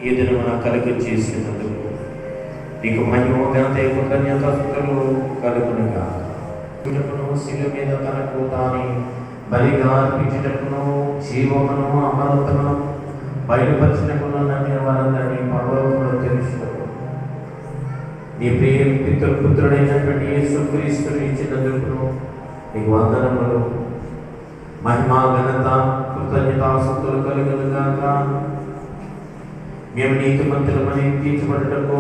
ఈ దినమున కలిగి చేసినందుకు నీకు మహిమ ఘనత కృతజ్ఞతలు కలుగునుగా. శిలువ మీద తనకు తాని బలిగా అర్పించుటకును జీవమును అమరతను బయలుపరచుటకును నమ్మిన వారందరినీ పరలోకములో తెలుసు. నీ ప్రియ పితృపుత్రుడైనటువంటి యేసుక్రీస్తును ఇచ్చినందుకు నీకు వందనములు. మహిమా ఘనత కృతజ్ఞతాస్తుతులు కలుగునుగాక. మేము నీతిమంతులమని తీర్చబడుటకు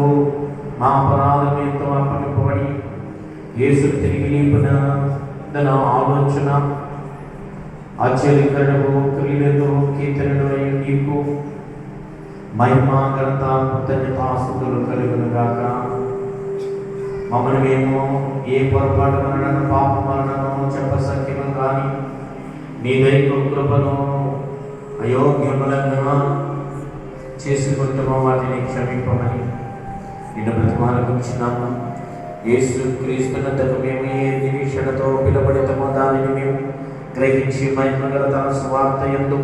మా అపరాధం ఎంతో అప్పగింపబడి యేసు తిరిగి లేపిన ఆలోచన ఆశ్చర్యకరము క్రియలతో కీర్తనలు నీకు మహిమా ఘనత కృతజ్ఞతాస్తుతులు కలుగునుగాక. మమ్మల్ని మేము ఏ పొరపాటు వలన పాపం వలనను చెప్పసఖ్యము కానీ నీ దైవ కృపను అయోగ్యములంగా చేసుకుంటామో వాటిని క్షమింపమని నిన్ను బ్రతిమాలకుంటున్నాము. యేసు క్రీస్తునందుకు మేము ఏ నిరీక్షణతో పిలువబడతామో దానిని మేము గ్రహించి మహిమగల సువార్త యందు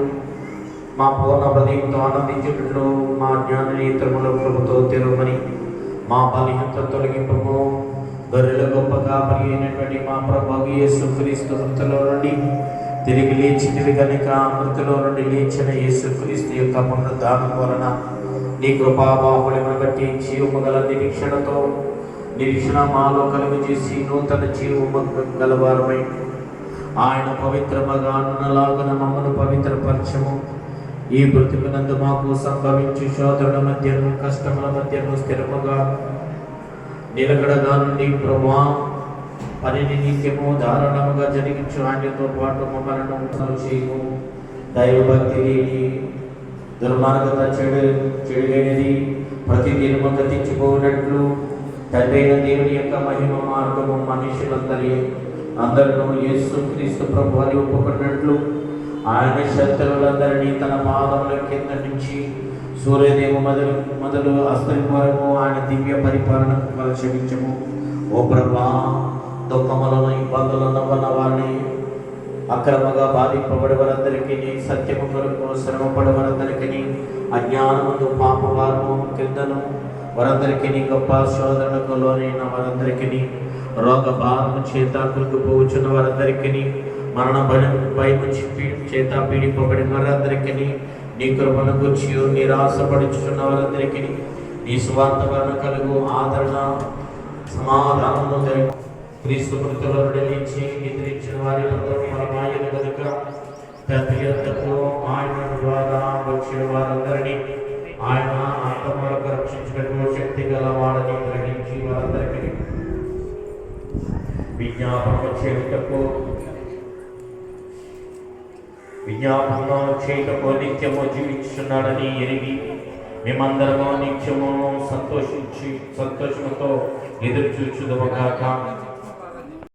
మా పూర్ణ హృదయంతో ఆనందించుటలో మా జ్ఞాననేత్రముల కృపతో తెరవమని మా బలహీనత తొలగింపము. గొర్రెల గొప్ప కాపరి అయినటువంటి మా ప్రభువు యేసు క్రీస్తు మృతులో నుండి తిరిగి లేచినవి కనుక మృతులో నుండి లేచిన యేసు క్రీస్తు యొక్క పునరుద్ధానం వలన నీ కృపాబాహుళ్యమును బట్టి జీవము గల నిరీక్షణ మాలో కలుగు చేసి నూతన జీవము గలవారమై ఆయన పవిత్రముగా అనులాగున మమ్మను పవిత్రపరచము. ఈ బ్రతుకునందు మాకు సంభవించు శోధన మధ్యను కష్టముల మధ్యను స్థిరముగా నిలకడగా నుండి ప్రభువా పనిని నిత్యము ధారణముగా జరిగించు. ఆయనతో పాటు మమ్మల్ని చేయము. దైవభక్తి లేని దుర్మార్గత చెడుగైనది ప్రతి దినము గతించిపోయినట్లు తండ్రైన దేవుని యొక్క మహిమ మార్గము అందరూ యేసుక్రీస్తు ప్రభు అని ఒప్పుకున్నట్లు ఆయన శత్రువులందరినీ తన పాదముల కింద నుంచి సూర్యదేవు మొదలు అస్తమి వరకు ఆయన దివ్య పరిపాలనకు క్షమించము. ఓ ప్రభా, దుఃఖములను ఇబ్బందులను వల్ల వారిని అక్రమంగా బాధింపబడి వారందరికీ సత్యము కొరకు శ్రమపడి వారందరికీ అజ్ఞానముందు పాపవారము కిందను వారందరికీ గొప్ప శోధనకు లోనైన వారందరికీ రోగ భారము చేత కురుకుపోవచ్చున్న వారందరికీ మరణ భయము చేత పీడిపబడిన వారందరికీ నీ కృపను గుర్చి నిరాశపడుచున్న వారందరికీ నీ స్వార్థ వలన కలుగు ఆదరణ సమాధానము జరిగి క్రీస్తు మృతుల నుండి లేచి నిద్రించిన వారి ఫలమాయన కనుక తండ్రి యొద్దకు ఆయన ద్వారా వచ్చిన వారందరినీ ఆయన ఆత్మలకు రక్షించడానికి శక్తి గలవాడని గ్రహించి వారందరికీ విజ్ఞాపనం చేయటకు నిత్యము జీవించున్నాడని ఎరిగి మేమందరము నిత్యము సంతోషముతో ఎదురు చూచుదముగాక.